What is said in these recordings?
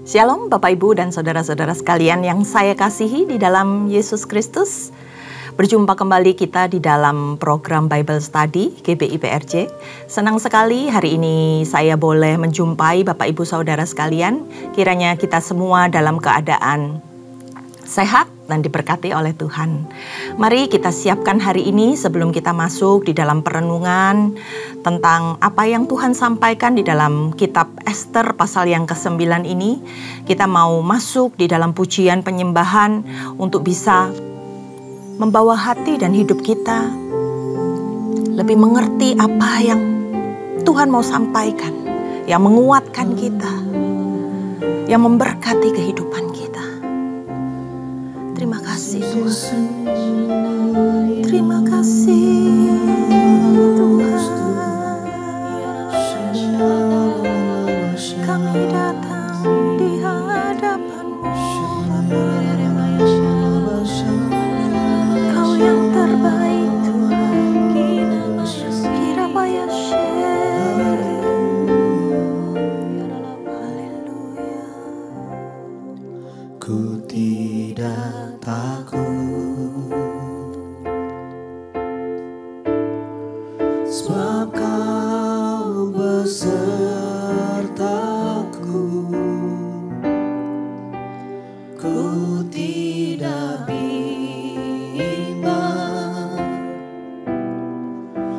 Shalom Bapak Ibu dan saudara-saudara sekalian yang saya kasihi di dalam Yesus Kristus. Berjumpa kembali kita di dalam program Bible Study GBI PRJ. Senang sekali hari ini saya boleh menjumpai Bapak Ibu saudara sekalian. Kiranya kita semua dalam keadaan sehat dan diberkati oleh Tuhan. Mari kita siapkan hari ini sebelum kita masuk di dalam perenungan tentang apa yang Tuhan sampaikan di dalam kitab Ester pasal yang ke-9 ini. Kita mau masuk di dalam pujian penyembahan untuk bisa membawa hati dan hidup kita lebih mengerti apa yang Tuhan mau sampaikan, yang menguatkan kita, yang memberkati kehidupan kita. Terima kasih Tuhan. Terima kasih Tuhan. Kami datang di hadapan-Mu. Kau yang terbaik Tuhan. Kirabaya Haleluya. Ku tidak takut, sebab Kau besertaku. Ku tidak bimbang,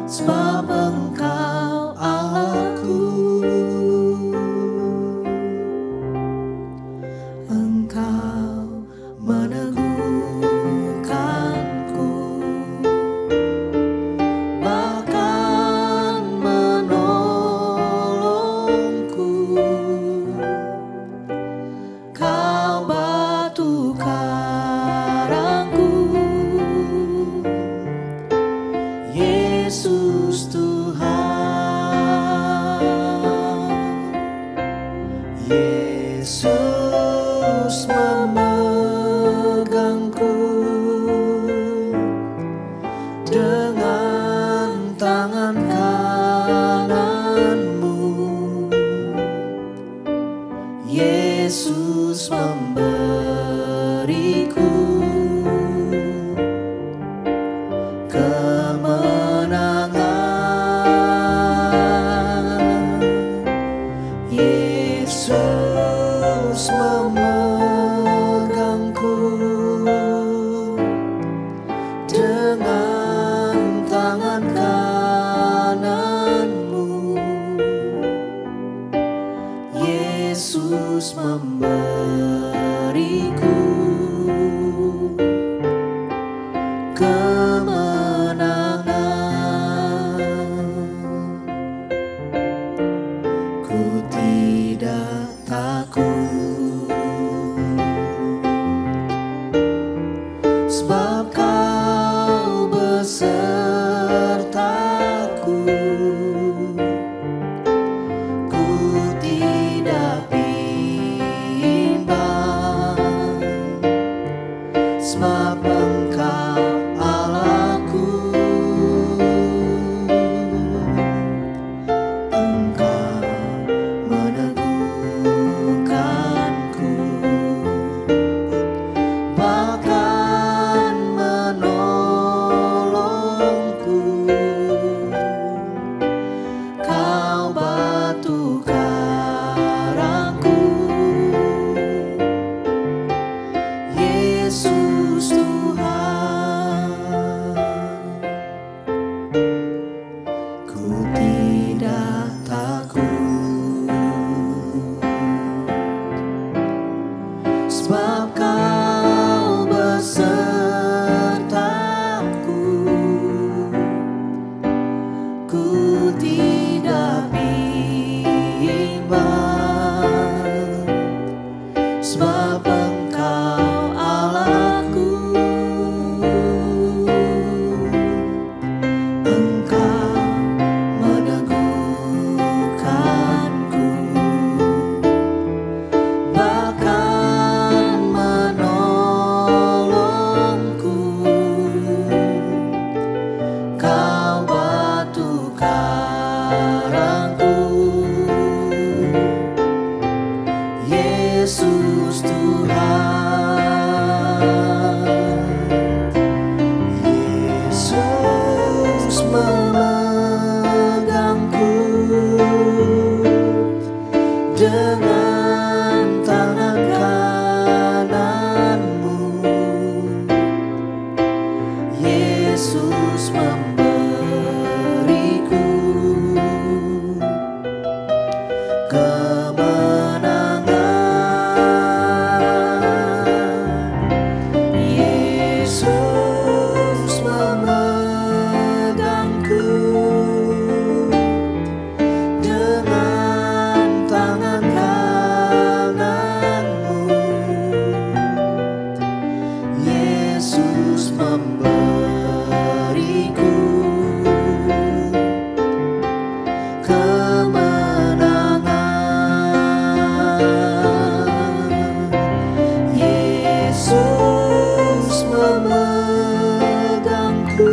sebab Engkau Allahku. Engkau meneguhkanku, bahkan menolongku. Kau batu karangku, Yesus Tuhan. Yesus memegangku dengan tangan kanan-Mu. Yesus memberiku kemenangan. Yesus memegangku dengan tangan kanan-Mu. Yesus memberiku kemenangan. Ku tidak takut, sebab Kau besertaku. Ku tidak bimbang, sebab Engkau Allahku. Engkau meneguhkanku, dengan tangan kananmu. Yesus memberiku kemenangan. Yesus memegangku dengan tangan kananmu. Yesus memberiku kemenangan. Yesus memegangku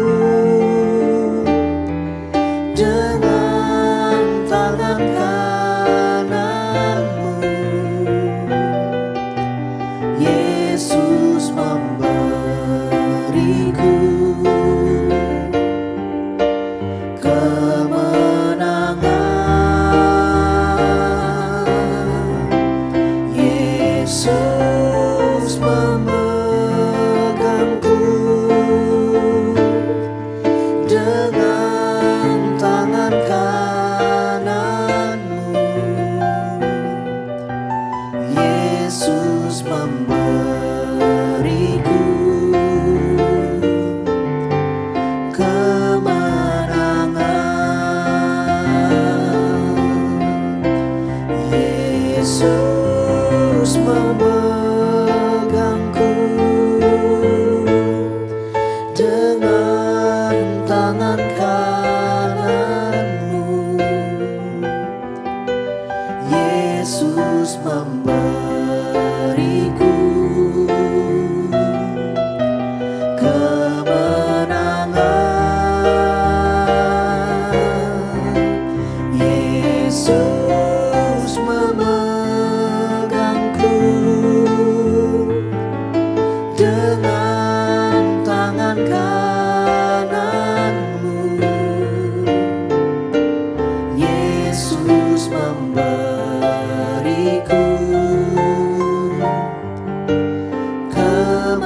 dengan tangan kananmu. Yesus memberiku kemenangan. Yesus memegangku dengan tangan kananmu. Yesus memberiku kemenangan. Yesus memegangku dengan tangan kananmu. Yesus memberiku kemenangan. Yesus memegangku dengan tangan kananmu. Yesus memberiku kemenangan.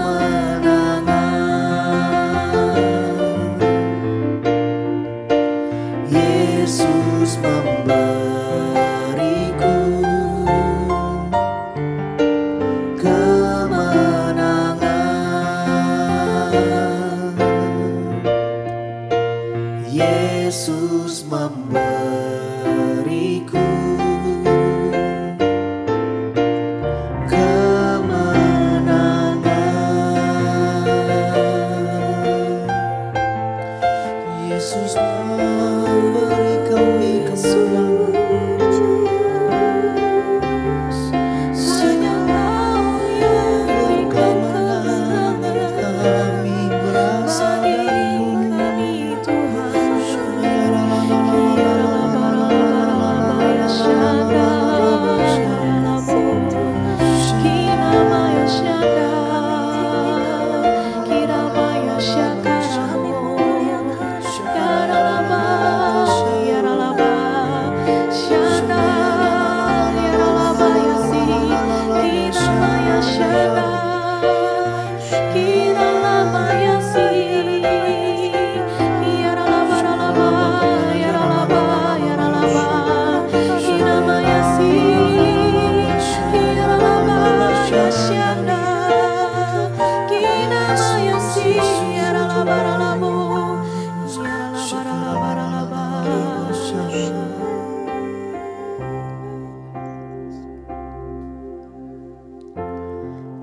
Yesus memberiku kemenangan. Yesus memberiku kemenangan. Yesus memberi kami kemenangan. Senyawa yang beri kemenangan kami berasal dari Tuhan.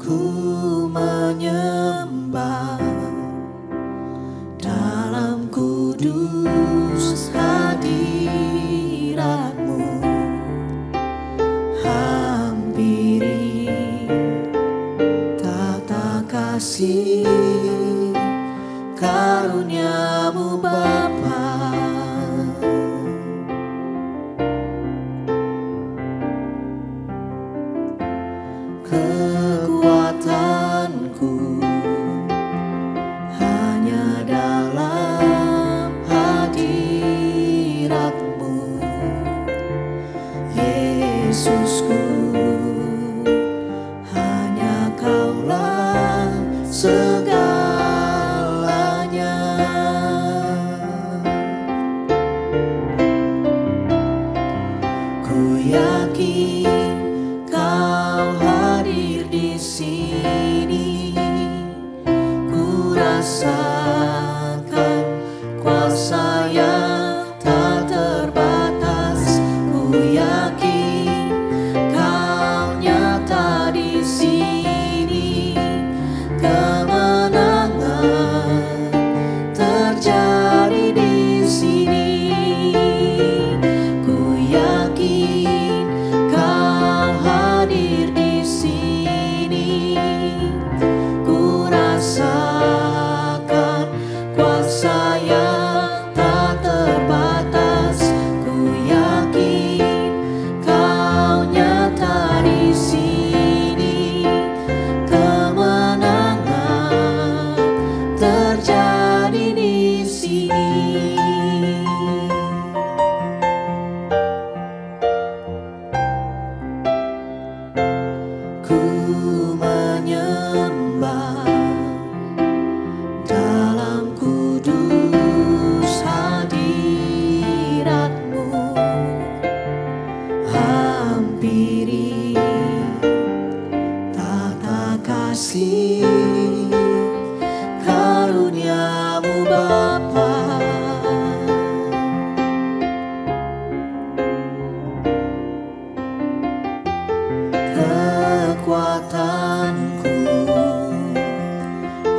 Ku menyembah dalam kudus hadirat-Mu. Hampiri tata kasih karunia-Mu Bapa. Kekuatanku hanya dalam hadirat-Mu, Yesus. Yesusku, hanya Kaulah segalanya. Ku yakin Kau hadir di sini, ku rasakan kuasa yang tak terbatas. Ku yakin Kau nyata di sini, kemenangan terjadi di sini. Ku yakin Kau hadir di sini, ku rasakan kuasa yang tak terbatas. Ku yakin Kau nyata di sini, kemenangan terjadi di sini. Ku menyembah dalam kudus hadirat-Mu, hampiri tata kasih karunia-Mu Bapa. Kekuatanku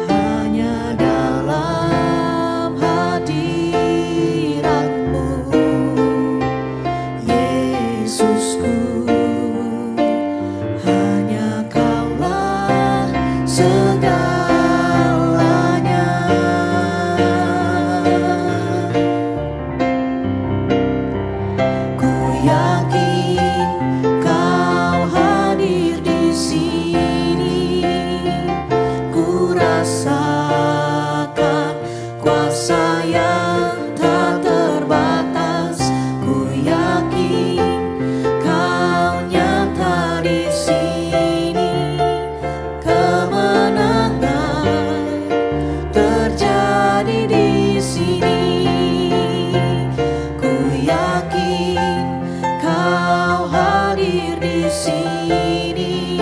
hanya dalam hadirat-Mu, Yesusku, hanya Kaulah segalanya. Ku yakin Kau hadir di sini, ku rasakan kuasa yang tak terbatas. Ku yakin Kau nyata di sini, kemenangan terjadi di sini. Ku yakin Kau hadir di sini,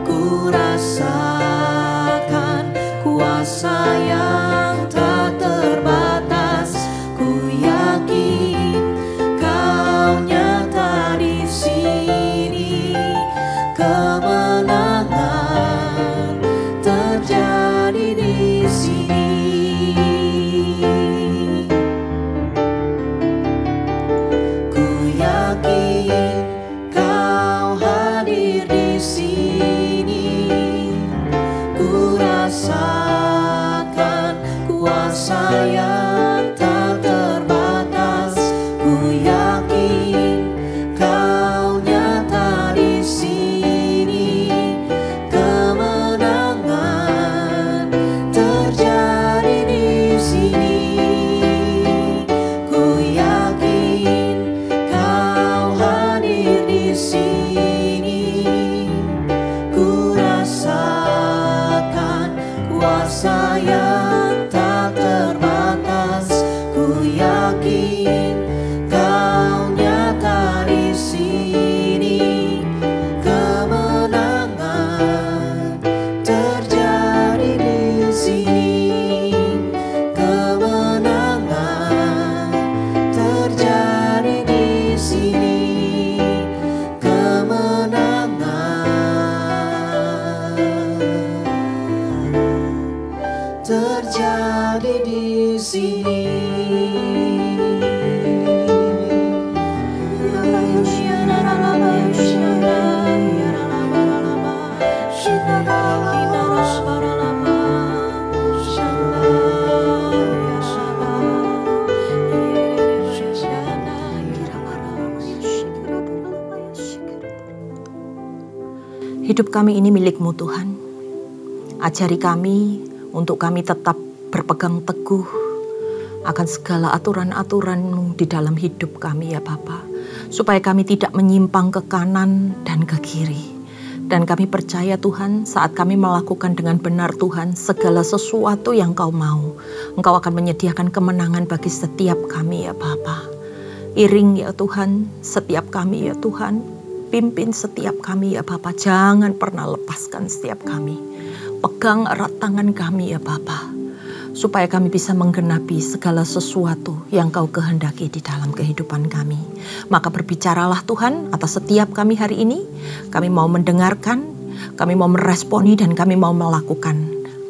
ku rasakan kuasa yang tak terbatas. Ku yakin Kau nyata di sini, kemenangan terjadi di sini. Ku yakin Kau hadir di sini, ku rasakan kuasa yang tak terbatas. Ku yakin Kau nyata di sini, kemenangan terjadi di sini. Ku yakin Kau hadir di sini, ku rasakan kuasa yang tak terbatas. Ku yakin Kau nyata di sini, kemenangan terjadi di sini, kemenangan terjadi di sini, kemenangan terjadi di sini. Hidup kami ini milik-Mu Tuhan. Ajari kami untuk kami tetap berpegang teguh akan segala aturan-aturan-Mu di dalam hidup kami ya Bapa. supaya kami tidak menyimpang ke kanan dan ke kiri. Dan kami percaya Tuhan, saat kami melakukan dengan benar Tuhan, segala sesuatu yang Kau mau, Engkau akan menyediakan kemenangan bagi setiap kami ya Bapa. Iring ya Tuhan setiap kami ya Tuhan, pimpin setiap kami ya Bapa, jangan pernah lepaskan setiap kami. Pegang erat tangan kami ya Bapa, supaya kami bisa menggenapi segala sesuatu yang Kau kehendaki di dalam kehidupan kami. Maka berbicaralah Tuhan atas setiap kami hari ini. Kami mau mendengarkan, kami mau meresponi, dan kami mau melakukan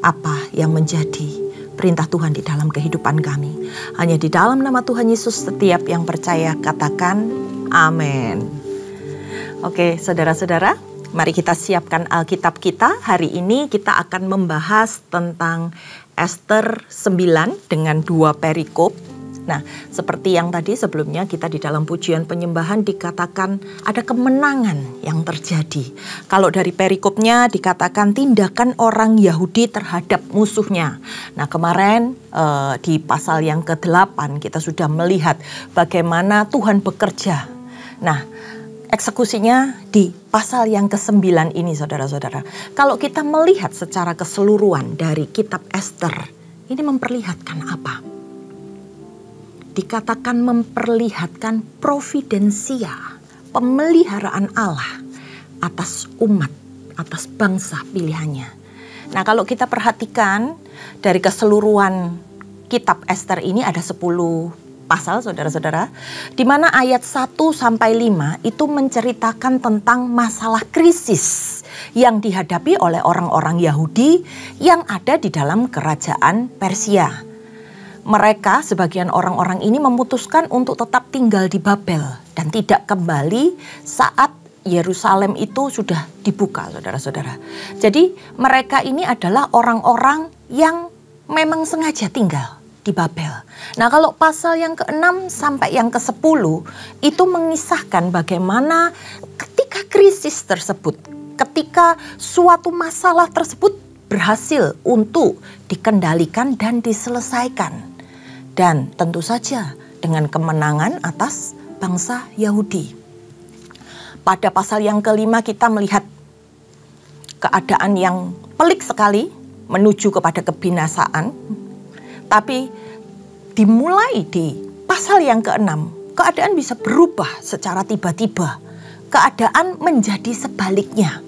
apa yang menjadi perintah Tuhan di dalam kehidupan kami. Hanya di dalam nama Tuhan Yesus setiap yang percaya katakan amin. Oke, saudara-saudara, mari kita siapkan Alkitab kita. Hari ini kita akan membahas tentang Ester 9 dengan 2 perikop. Nah, seperti yang tadi sebelumnya kita di dalam pujian penyembahan dikatakan ada kemenangan yang terjadi. Kalau dari perikopnya dikatakan tindakan orang Yahudi terhadap musuhnya. Nah, kemarin di pasal yang ke-8 kita sudah melihat bagaimana Tuhan bekerja. Nah, eksekusinya di pasal yang ke-9 ini saudara-saudara. Kalau kita melihat secara keseluruhan dari kitab Ester, ini memperlihatkan apa? Dikatakan memperlihatkan providensia, pemeliharaan Allah atas umat, atas bangsa pilihannya. Nah, kalau kita perhatikan dari keseluruhan kitab Ester ini ada 10 pasal saudara-saudara, di mana ayat 1 sampai 5 itu menceritakan tentang masalah krisis yang dihadapi oleh orang-orang Yahudi yang ada di dalam kerajaan Persia. Mereka, sebagian orang-orang ini memutuskan untuk tetap tinggal di Babel dan tidak kembali saat Yerusalem itu sudah dibuka, saudara-saudara. Jadi mereka ini adalah orang-orang yang memang sengaja tinggal di Babel. Nah, kalau pasal yang ke-6 sampai yang ke-10 itu mengisahkan bagaimana ketika krisis tersebut, ketika suatu masalah tersebut berhasil untuk dikendalikan dan diselesaikan. Dan tentu saja dengan kemenangan atas bangsa Yahudi. Pada pasal yang ke-5 kita melihat keadaan yang pelik sekali menuju kepada kebinasaan. Tapi dimulai di pasal yang ke-6, keadaan bisa berubah secara tiba-tiba. Keadaan menjadi sebaliknya,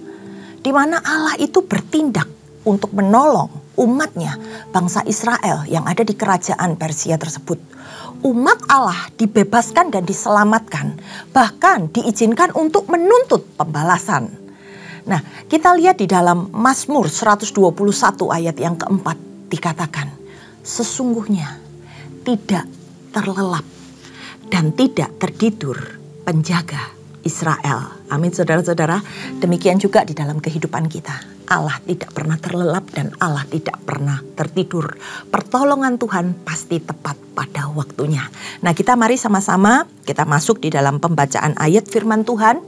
di mana Allah itu bertindak untuk menolong umatnya, bangsa Israel yang ada di kerajaan Persia tersebut. Umat Allah dibebaskan dan diselamatkan, bahkan diizinkan untuk menuntut pembalasan. Nah, kita lihat di dalam Mazmur 121 ayat yang keempat dikatakan, sesungguhnya tidak terlelap dan tidak tertidur penjaga Israel. Amin saudara-saudara, demikian juga di dalam kehidupan kita. Allah tidak pernah terlelap dan Allah tidak pernah tertidur. Pertolongan Tuhan pasti tepat pada waktunya. Nah, kita mari sama-sama kita masuk di dalam pembacaan ayat firman Tuhan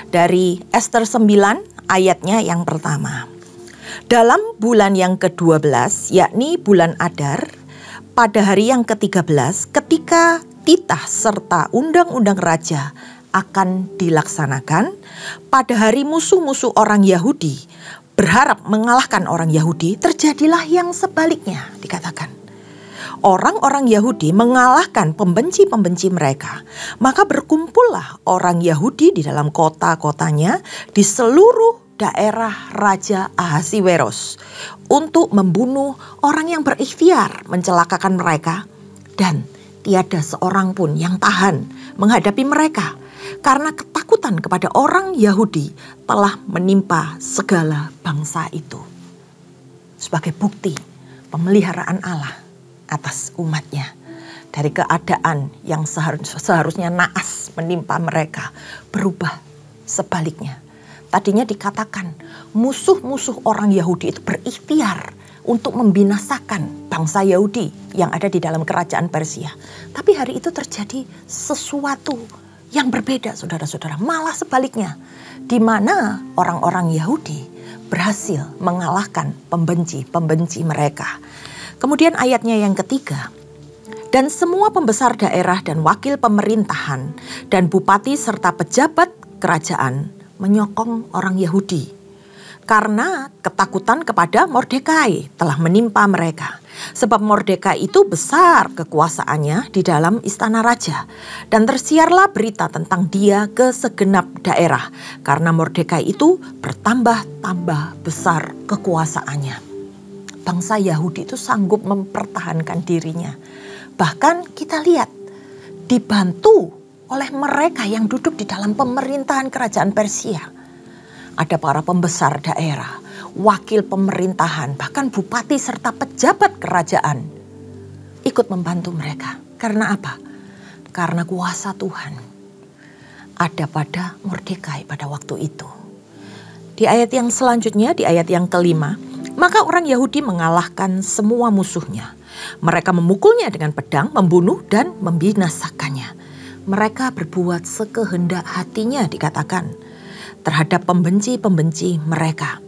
dari Ester 9 ayatnya yang pertama. Dalam bulan yang ke-12, yakni bulan Adar, pada hari yang ke-13, ketika titah serta undang-undang raja akan dilaksanakan, pada hari musuh-musuh orang Yahudi berharap mengalahkan orang Yahudi, terjadilah yang sebaliknya dikatakan. Orang-orang Yahudi mengalahkan pembenci-pembenci mereka. Maka berkumpullah orang Yahudi di dalam kota-kotanya di seluruh daerah Raja Ahasiweros untuk membunuh orang yang berikhtiar mencelakakan mereka. Dan tiada seorang pun yang tahan menghadapi mereka, karena ketakutan kepada orang Yahudi telah menimpa segala bangsa itu. Sebagai bukti pemeliharaan Allah atas umatnya. Dari keadaan yang seharusnya naas menimpa mereka, berubah sebaliknya. Tadinya dikatakan musuh-musuh orang Yahudi itu berikhtiar untuk membinasakan bangsa Yahudi yang ada di dalam kerajaan Persia. Tapi hari itu terjadi sesuatu yang berbeda saudara-saudara, malah sebaliknya, di mana orang-orang Yahudi berhasil mengalahkan pembenci-pembenci mereka. Kemudian ayatnya yang ketiga, Dan semua pembesar daerah dan wakil pemerintahan dan bupati serta pejabat kerajaan menyokong orang Yahudi karena ketakutan kepada Mordekai telah menimpa mereka. Sebab Mordekai itu besar kekuasaannya di dalam istana raja, dan tersiarlah berita tentang dia ke segenap daerah karena Mordekai itu bertambah-tambah besar kekuasaannya. Bangsa Yahudi itu sanggup mempertahankan dirinya. Bahkan kita lihat dibantu oleh mereka yang duduk di dalam pemerintahan kerajaan Persia. Ada para pembesar daerah, wakil pemerintahan, bahkan bupati serta pejabat kerajaan ikut membantu mereka. Karena apa? Karena kuasa Tuhan ada pada Mordekai pada waktu itu. Di ayat yang selanjutnya, di ayat yang kelima, maka orang Yahudi mengalahkan semua musuhnya. Mereka memukulnya dengan pedang, membunuh dan membinasakannya. Mereka berbuat sekehendak hatinya, dikatakan, terhadap pembenci-pembenci mereka.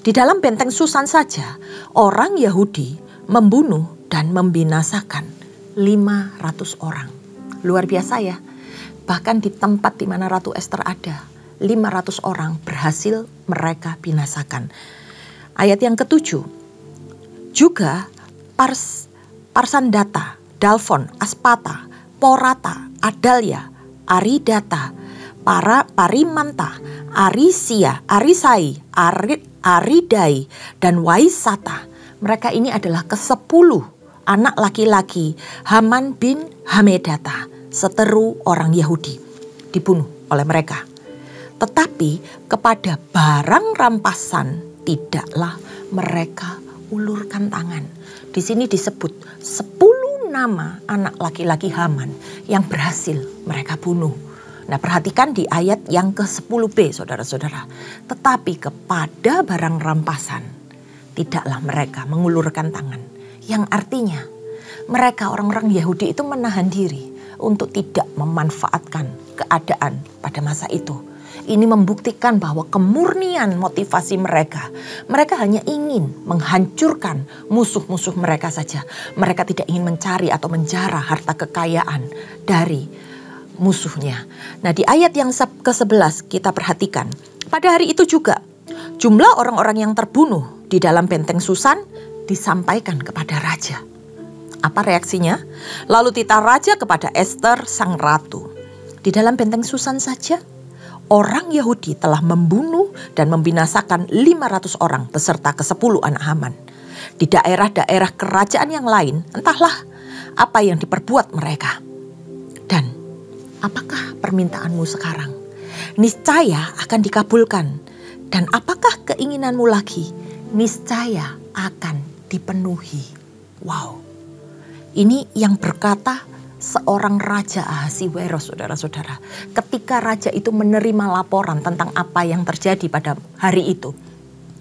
Di dalam benteng Susan saja, orang Yahudi membunuh dan membinasakan 500 orang. Luar biasa ya. Bahkan di tempat di mana Ratu Ester ada, 500 orang berhasil mereka binasakan. Ayat yang ketujuh, juga Parsandata, Dalfon, Aspata, Porata, Adalia, Aridata, Parimanta, Arisia, Arisai, Aridai, dan Waisata. Mereka ini adalah ke-10 anak laki-laki Haman bin Hamedata, seteru orang Yahudi, dibunuh oleh mereka. Tetapi kepada barang rampasan tidaklah mereka ulurkan tangan. Di sini disebut 10 nama anak laki-laki Haman yang berhasil mereka bunuh. Nah, perhatikan di ayat yang ke-10b, saudara-saudara. Tetapi kepada barang rampasan tidaklah mereka mengulurkan tangan. Yang artinya mereka orang-orang Yahudi itu menahan diri untuk tidak memanfaatkan keadaan pada masa itu. Ini membuktikan bahwa kemurnian motivasi mereka. Mereka hanya ingin menghancurkan musuh-musuh mereka saja. Mereka tidak ingin mencari atau menjara harta kekayaan dari musuhnya. Nah, di ayat yang ke-11 kita perhatikan. Pada hari itu juga jumlah orang-orang yang terbunuh di dalam benteng Susan disampaikan kepada raja. Apa reaksinya? Lalu titah raja kepada Ester sang ratu. Di dalam benteng Susan saja orang Yahudi telah membunuh dan membinasakan 500 orang beserta ke-10 anak Haman. Di daerah-daerah kerajaan yang lain, entahlah apa yang diperbuat mereka. Dan apakah permintaanmu sekarang? Niscaya akan dikabulkan. Dan apakah keinginanmu lagi? Niscaya akan dipenuhi. Wow, ini yang berkata seorang Raja Ahasiweros, saudara-saudara. Ketika raja itu menerima laporan tentang apa yang terjadi pada hari itu,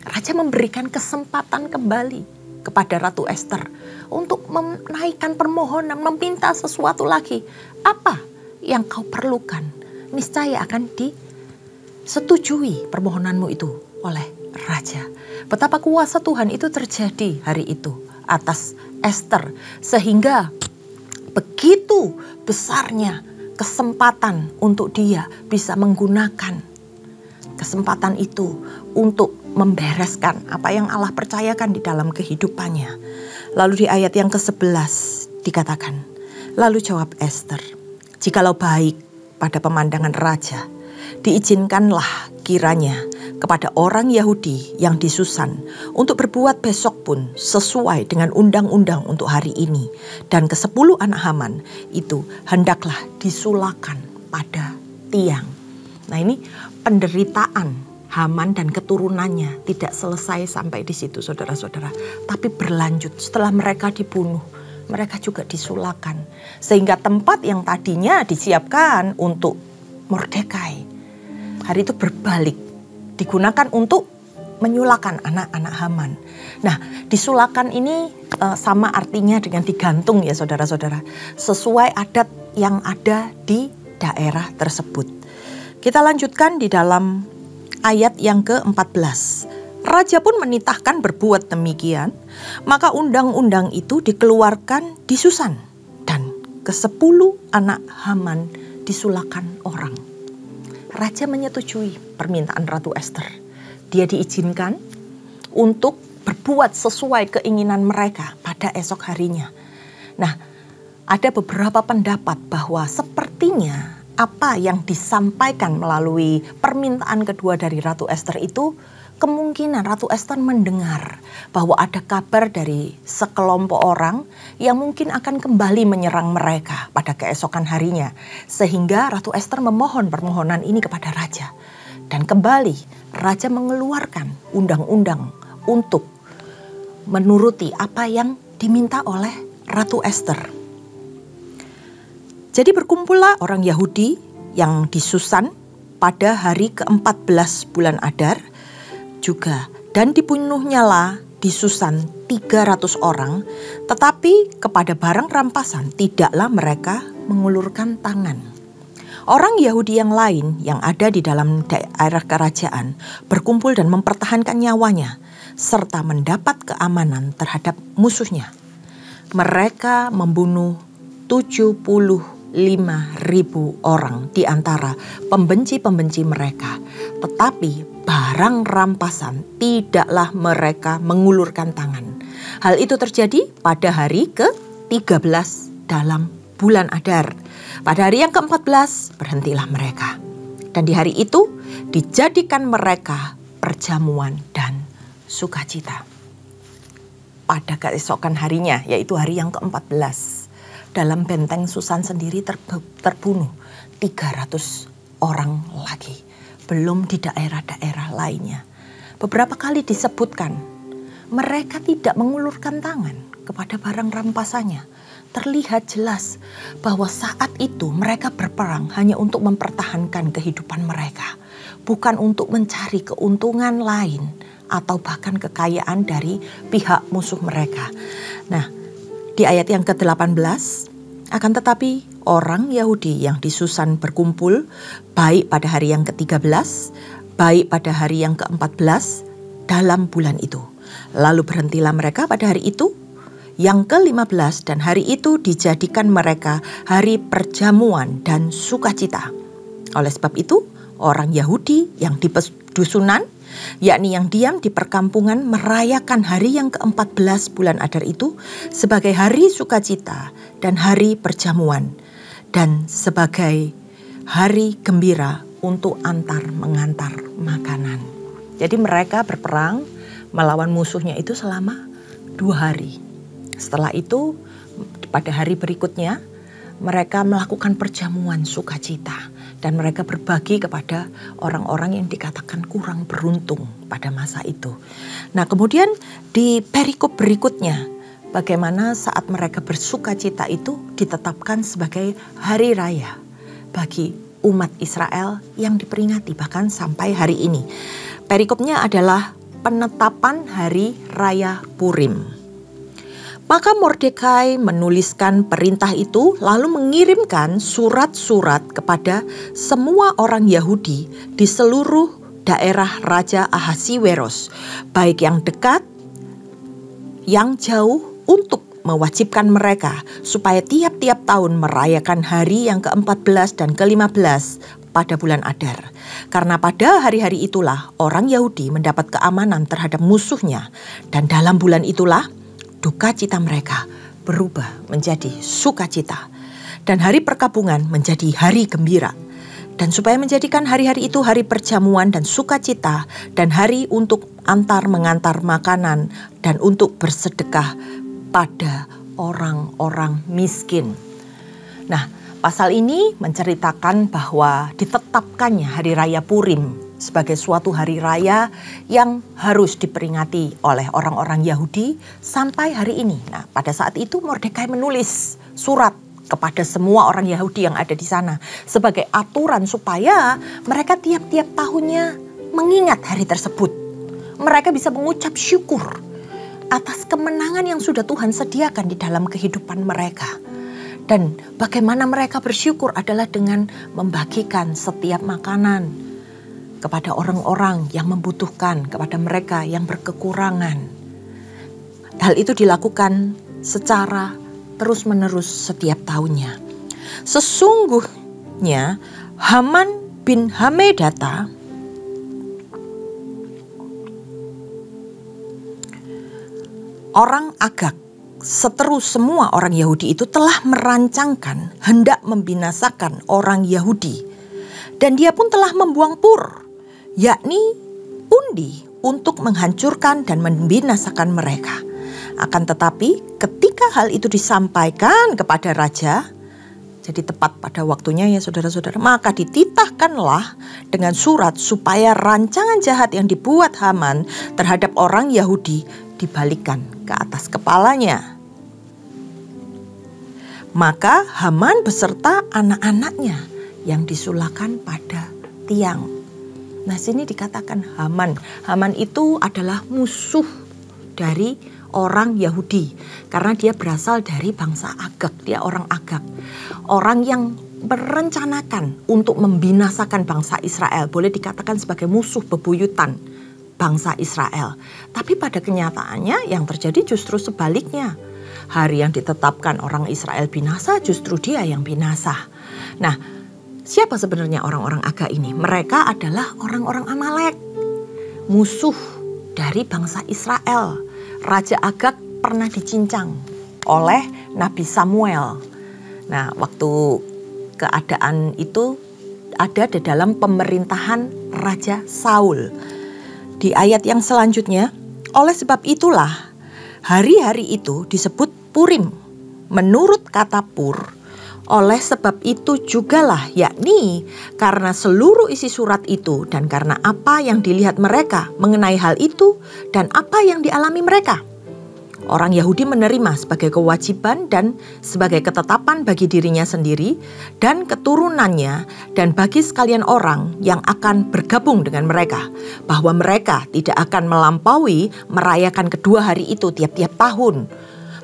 raja memberikan kesempatan kembali kepada Ratu Ester untuk menaikkan permohonan, meminta sesuatu lagi. Apa yang kau perlukan? Niscaya akan disetujui permohonanmu itu oleh raja. Betapa kuasa Tuhan itu terjadi hari itu atas Ester, sehingga begitu besarnya kesempatan untuk dia bisa menggunakan kesempatan itu untuk membereskan apa yang Allah percayakan di dalam kehidupannya. Lalu di ayat yang ke-11 dikatakan, lalu jawab Ester, jikalau baik pada pemandangan raja, diizinkanlah kiranya kepada orang Yahudi yang di Susan untuk berbuat besok pun sesuai dengan undang-undang untuk hari ini. Dan ke-10 anak Haman itu hendaklah disulakan pada tiang. Nah, ini penderitaan Haman dan keturunannya tidak selesai sampai di situ, saudara-saudara. Tapi berlanjut, setelah mereka dibunuh, mereka juga disulakan. Sehingga tempat yang tadinya disiapkan untuk Mordekai, hari itu berbalik, digunakan untuk menyulakan anak-anak Haman. Nah, disulakan ini sama artinya dengan digantung ya saudara-saudara, sesuai adat yang ada di daerah tersebut. Kita lanjutkan di dalam ayat yang ke-14. Raja pun menitahkan berbuat demikian, maka undang-undang itu dikeluarkan di Susan. Dan ke-10 anak Haman disulakan orang. Raja menyetujui permintaan Ratu Ester. Dia diizinkan untuk berbuat sesuai keinginan mereka pada esok harinya. Nah, ada beberapa pendapat bahwa sepertinya apa yang disampaikan melalui permintaan kedua dari Ratu Ester itu, kemungkinan Ratu Ester mendengar bahwa ada kabar dari sekelompok orang yang mungkin akan kembali menyerang mereka pada keesokan harinya. Sehingga Ratu Ester memohon permohonan ini kepada raja. Dan kembali raja mengeluarkan undang-undang untuk menuruti apa yang diminta oleh Ratu Ester. Jadi berkumpullah orang Yahudi yang di Susan pada hari ke-14 bulan Adar juga, dan dibunuhnyalah di Susan 300 orang, tetapi kepada barang rampasan tidaklah mereka mengulurkan tangan. Orang Yahudi yang lain yang ada di dalam daerah kerajaan berkumpul dan mempertahankan nyawanya serta mendapat keamanan terhadap musuhnya. Mereka membunuh 75.000 orang di antara pembenci-pembenci mereka. Tetapi barang rampasan tidaklah mereka mengulurkan tangan. Hal itu terjadi pada hari ke-13 dalam bulan Adar. Pada hari yang ke-14 berhentilah mereka. Dan di hari itu dijadikan mereka perjamuan dan sukacita. Pada keesokan harinya, yaitu hari yang ke-14, dalam benteng Susan sendiri terbunuh 300 orang lagi. Belum di daerah-daerah lainnya. Beberapa kali disebutkan mereka tidak mengulurkan tangan kepada barang rampasannya. Terlihat jelas bahwa saat itu mereka berperang hanya untuk mempertahankan kehidupan mereka. Bukan untuk mencari keuntungan lain atau bahkan kekayaan dari pihak musuh mereka. Nah, di ayat yang ke-18, akan tetapi orang Yahudi yang di Susan berkumpul baik pada hari yang ke-13, baik pada hari yang ke-14 dalam bulan itu. Lalu berhentilah mereka pada hari itu yang ke-15, dan hari itu dijadikan mereka hari perjamuan dan sukacita. Oleh sebab itu, orang Yahudi yang di pedusunan, yakni yang diam di perkampungan, merayakan hari yang ke-14 bulan Adar itu sebagai hari sukacita dan hari perjamuan, dan sebagai hari gembira untuk antar mengantar makanan. Jadi mereka berperang melawan musuhnya itu selama 2 hari. Setelah itu pada hari berikutnya mereka melakukan perjamuan sukacita. Dan mereka berbagi kepada orang-orang yang dikatakan kurang beruntung pada masa itu. Nah, kemudian di perikop berikutnya, bagaimana saat mereka bersukacita itu ditetapkan sebagai hari raya bagi umat Israel yang diperingati bahkan sampai hari ini. Perikopnya adalah penetapan hari raya Purim. Maka Mordekai menuliskan perintah itu lalu mengirimkan surat-surat kepada semua orang Yahudi di seluruh daerah Raja Ahasiweros, baik yang dekat, yang jauh, untuk mewajibkan mereka supaya tiap-tiap tahun merayakan hari yang ke-14 dan ke-15 pada bulan Adar. Karena pada hari-hari itulah orang Yahudi mendapat keamanan terhadap musuhnya, dan dalam bulan itulah duka cita mereka berubah menjadi sukacita, dan hari perkabungan menjadi hari gembira. Dan supaya menjadikan hari-hari itu hari perjamuan dan sukacita, dan hari untuk antar mengantar makanan, dan untuk bersedekah pada orang-orang miskin. Nah, pasal ini menceritakan bahwa ditetapkannya hari raya Purim sebagai suatu hari raya yang harus diperingati oleh orang-orang Yahudi sampai hari ini. Nah, pada saat itu Mordekai menulis surat kepada semua orang Yahudi yang ada di sana sebagai aturan supaya mereka tiap-tiap tahunnya mengingat hari tersebut. Mereka bisa mengucap syukur atas kemenangan yang sudah Tuhan sediakan di dalam kehidupan mereka. Dan bagaimana mereka bersyukur adalah dengan membagikan setiap makanan kepada orang-orang yang membutuhkan, kepada mereka yang berkekurangan. Hal itu dilakukan secara terus-menerus setiap tahunnya. Sesungguhnya Haman bin Hammedata orang Agag, seteru semua orang Yahudi itu telah merancangkan hendak membinasakan orang Yahudi. Dan dia pun telah membuang pur, yakni undi, untuk menghancurkan dan membinasakan mereka. Akan tetapi ketika hal itu disampaikan kepada raja, jadi tepat pada waktunya ya saudara-saudara, maka dititahkanlah dengan surat supaya rancangan jahat yang dibuat Haman terhadap orang Yahudi dibalikkan ke atas kepalanya. Maka Haman beserta anak-anaknya yang disulahkan pada tiang. Nah, sini dikatakan Haman. Haman itu adalah musuh dari orang Yahudi karena dia berasal dari bangsa Agag. Dia orang Agag. Orang yang merencanakan untuk membinasakan bangsa Israel. Boleh dikatakan sebagai musuh bebuyutan bangsa Israel. Tapi pada kenyataannya yang terjadi justru sebaliknya. Hari yang ditetapkan orang Israel binasa, justru dia yang binasa. Nah, siapa sebenarnya orang-orang Agag ini? Mereka adalah orang-orang Amalek, musuh dari bangsa Israel. Raja Agag pernah dicincang oleh Nabi Samuel. Nah, waktu keadaan itu ada di dalam pemerintahan Raja Saul. Di ayat yang selanjutnya, oleh sebab itulah hari-hari itu disebut Purim. Menurut kata pur, oleh sebab itu jugalah, yakni karena seluruh isi surat itu dan karena apa yang dilihat mereka mengenai hal itu dan apa yang dialami mereka. Orang Yahudi menerima sebagai kewajiban dan sebagai ketetapan bagi dirinya sendiri dan keturunannya dan bagi sekalian orang yang akan bergabung dengan mereka, bahwa mereka tidak akan melampaui merayakan kedua hari itu tiap-tiap tahun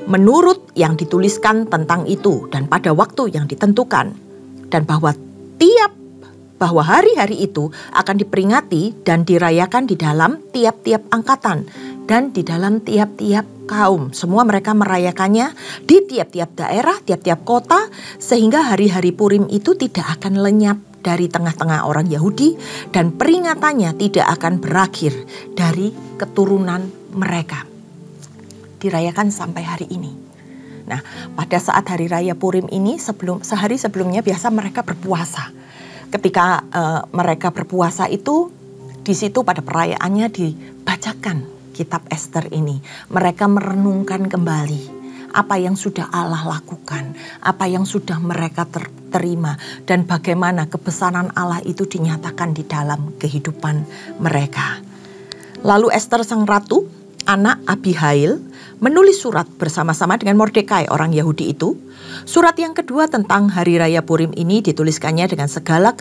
menurut yang dituliskan tentang itu dan pada waktu yang ditentukan, dan bahwa hari-hari itu akan diperingati dan dirayakan di dalam tiap-tiap angkatan dan di dalam tiap-tiap kaum. Semua mereka merayakannya di tiap-tiap daerah, tiap-tiap kota, sehingga hari-hari Purim itu tidak akan lenyap dari tengah-tengah orang Yahudi dan peringatannya tidak akan berakhir dari keturunan mereka. Dirayakan sampai hari ini. Nah, pada saat hari raya Purim ini, sehari sebelumnya biasa mereka berpuasa. Ketika mereka berpuasa itu, di situ pada perayaannya dibacakan kitab Ester ini. Mereka merenungkan kembali apa yang sudah Allah lakukan, apa yang sudah mereka terima, dan bagaimana kebesaran Allah itu dinyatakan di dalam kehidupan mereka. Lalu Ester sang ratu, anak Abihail, menulis surat bersama-sama dengan Mordekai orang Yahudi itu. Surat yang kedua tentang hari raya Purim ini dituliskannya dengan segala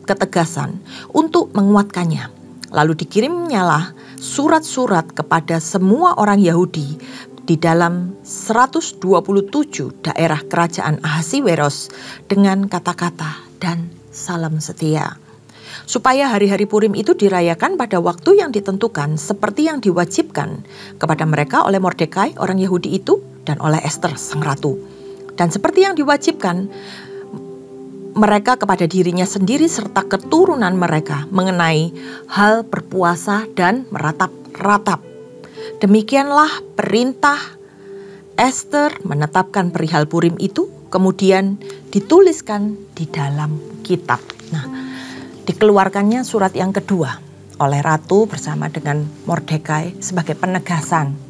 ketegasan untuk menguatkannya. Lalu dikirimnyalah surat-surat kepada semua orang Yahudi di dalam 127 daerah kerajaan Ahasiweros dengan kata-kata dan salam setia. Supaya hari-hari Purim itu dirayakan pada waktu yang ditentukan seperti yang diwajibkan kepada mereka oleh Mordekai orang Yahudi itu dan oleh Ester sang ratu. Dan seperti yang diwajibkan mereka kepada dirinya sendiri serta keturunan mereka mengenai hal berpuasa dan meratap-ratap. Demikianlah perintah Ester menetapkan perihal Purim itu kemudian dituliskan di dalam kitab. Nah, dikeluarkannya surat yang kedua oleh ratu bersama dengan Mordekai sebagai penegasan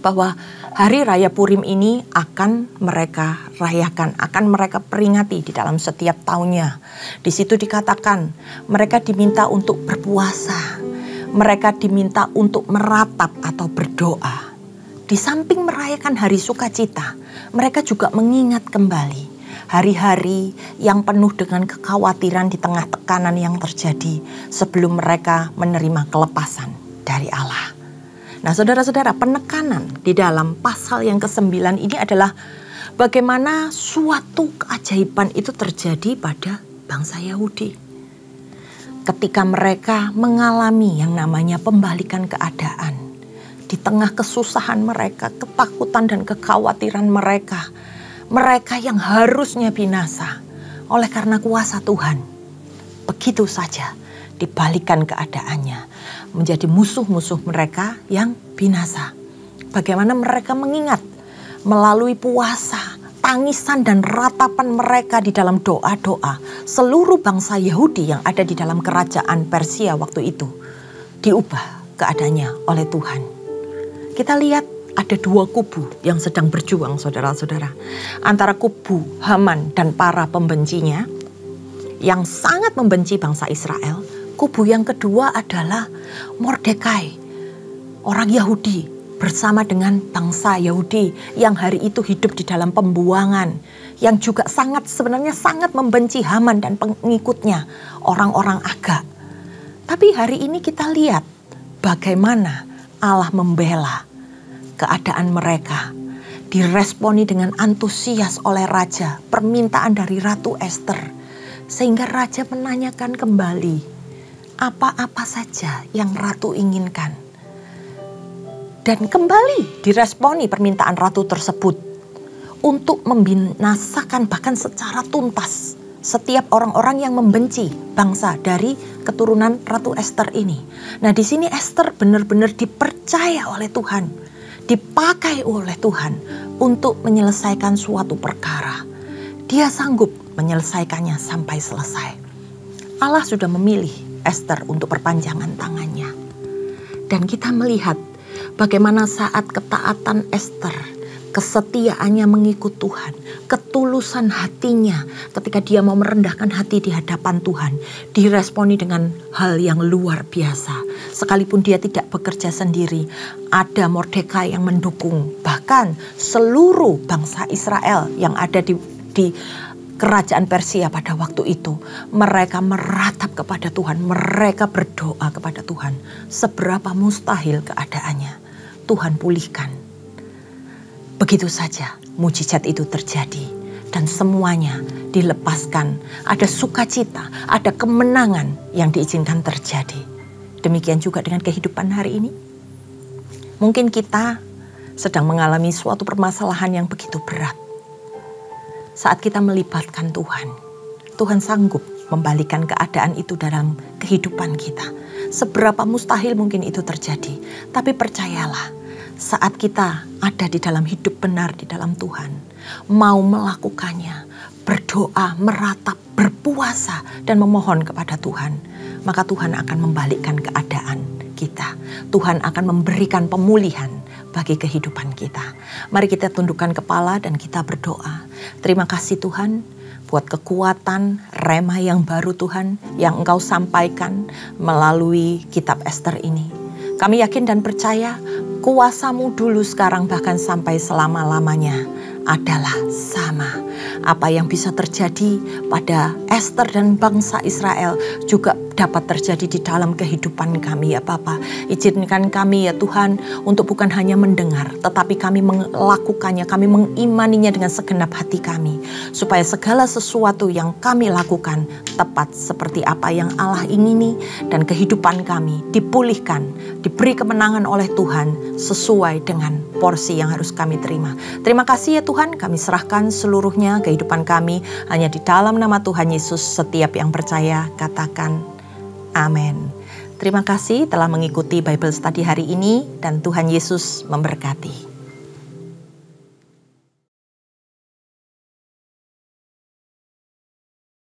bahwa hari raya Purim ini akan mereka rayakan, akan mereka peringati di dalam setiap tahunnya. Di situ dikatakan mereka diminta untuk berpuasa, mereka diminta untuk meratap atau berdoa. Di samping merayakan hari sukacita, mereka juga mengingat kembali hari-hari yang penuh dengan kekhawatiran di tengah tekanan yang terjadi sebelum mereka menerima kelepasan dari Allah. Nah, saudara-saudara, penekanan di dalam pasal yang ke-9 ini adalah bagaimana suatu keajaiban itu terjadi pada bangsa Yahudi. Ketika mereka mengalami yang namanya pembalikan keadaan di tengah kesusahan mereka, ketakutan dan kekhawatiran mereka, mereka yang harusnya binasa, oleh karena kuasa Tuhan, begitu saja dibalikan keadaannya, menjadi musuh-musuh mereka yang binasa. Bagaimana mereka mengingat melalui puasa, tangisan dan ratapan mereka di dalam doa-doa, seluruh bangsa Yahudi yang ada di dalam kerajaan Persia waktu itu diubah keadaannya oleh Tuhan. Kita lihat ada dua kubu yang sedang berjuang, saudara-saudara. Antara kubu Haman dan para pembencinya yang sangat membenci bangsa Israel. Kubu yang kedua adalah Mordekai, orang Yahudi bersama dengan bangsa Yahudi yang hari itu hidup di dalam pembuangan, yang juga sebenarnya sangat membenci Haman dan pengikutnya, orang-orang Agag. Tapi hari ini kita lihat bagaimana Allah membela keadaan mereka. Diresponi dengan antusias oleh raja, permintaan dari Ratu Ester. Sehingga raja menanyakan kembali, apa-apa saja yang ratu inginkan. Dan kembali diresponi permintaan ratu tersebut untuk membinasakan bahkan secara tuntas setiap orang-orang yang membenci bangsa dari keturunan Ratu Ester ini. Nah, di sini Ester benar-benar dipercaya oleh Tuhan, dipakai oleh Tuhan untuk menyelesaikan suatu perkara. Dia sanggup menyelesaikannya sampai selesai. Allah sudah memilih Ester untuk perpanjangan tangannya. Dan kita melihat bagaimana saat ketaatan Ester, kesetiaannya mengikut Tuhan, ketulusan hatinya ketika dia mau merendahkan hati di hadapan Tuhan, diresponi dengan hal yang luar biasa. Sekalipun dia tidak bekerja sendiri, ada Mordekai yang mendukung. Bahkan seluruh bangsa Israel yang ada di kerajaan Persia pada waktu itu, mereka meratap kepada Tuhan, mereka berdoa kepada Tuhan. Seberapa mustahil keadaannya, Tuhan pulihkan. Begitu saja mujizat itu terjadi dan semuanya dilepaskan. Ada sukacita, ada kemenangan yang diizinkan terjadi. Demikian juga dengan kehidupan hari ini. Mungkin kita sedang mengalami suatu permasalahan yang begitu berat. Saat kita melibatkan Tuhan, Tuhan sanggup membalikan keadaan itu dalam kehidupan kita. Seberapa mustahil mungkin itu terjadi, tapi percayalah, saat kita ada di dalam hidup benar di dalam Tuhan, mau melakukannya, berdoa, meratap, berpuasa, dan memohon kepada Tuhan, maka Tuhan akan membalikkan keadaan kita. Tuhan akan memberikan pemulihan bagi kehidupan kita. Mari kita tundukkan kepala dan kita berdoa. Terima kasih Tuhan buat kekuatan rema yang baru Tuhan yang Engkau sampaikan melalui kitab Ester ini. Kami yakin dan percaya kuasa-Mu dulu, sekarang, bahkan sampai selama-lamanya adalah sama. Apa yang bisa terjadi pada Ester dan bangsa Israel juga dapat terjadi di dalam kehidupan kami ya Bapa. Izinkan kami ya Tuhan untuk bukan hanya mendengar, tetapi kami melakukannya, kami mengimaninya dengan segenap hati kami. Supaya segala sesuatu yang kami lakukan tepat seperti apa yang Allah ingini, dan kehidupan kami dipulihkan, diberi kemenangan oleh Tuhan sesuai dengan porsi yang harus kami terima. Terima kasih ya Tuhan, kami serahkan seluruhnya kehidupan kami hanya di dalam nama Tuhan Yesus. Setiap yang percaya katakan amin. Terima kasih telah mengikuti Bible Study hari ini dan Tuhan Yesus memberkati.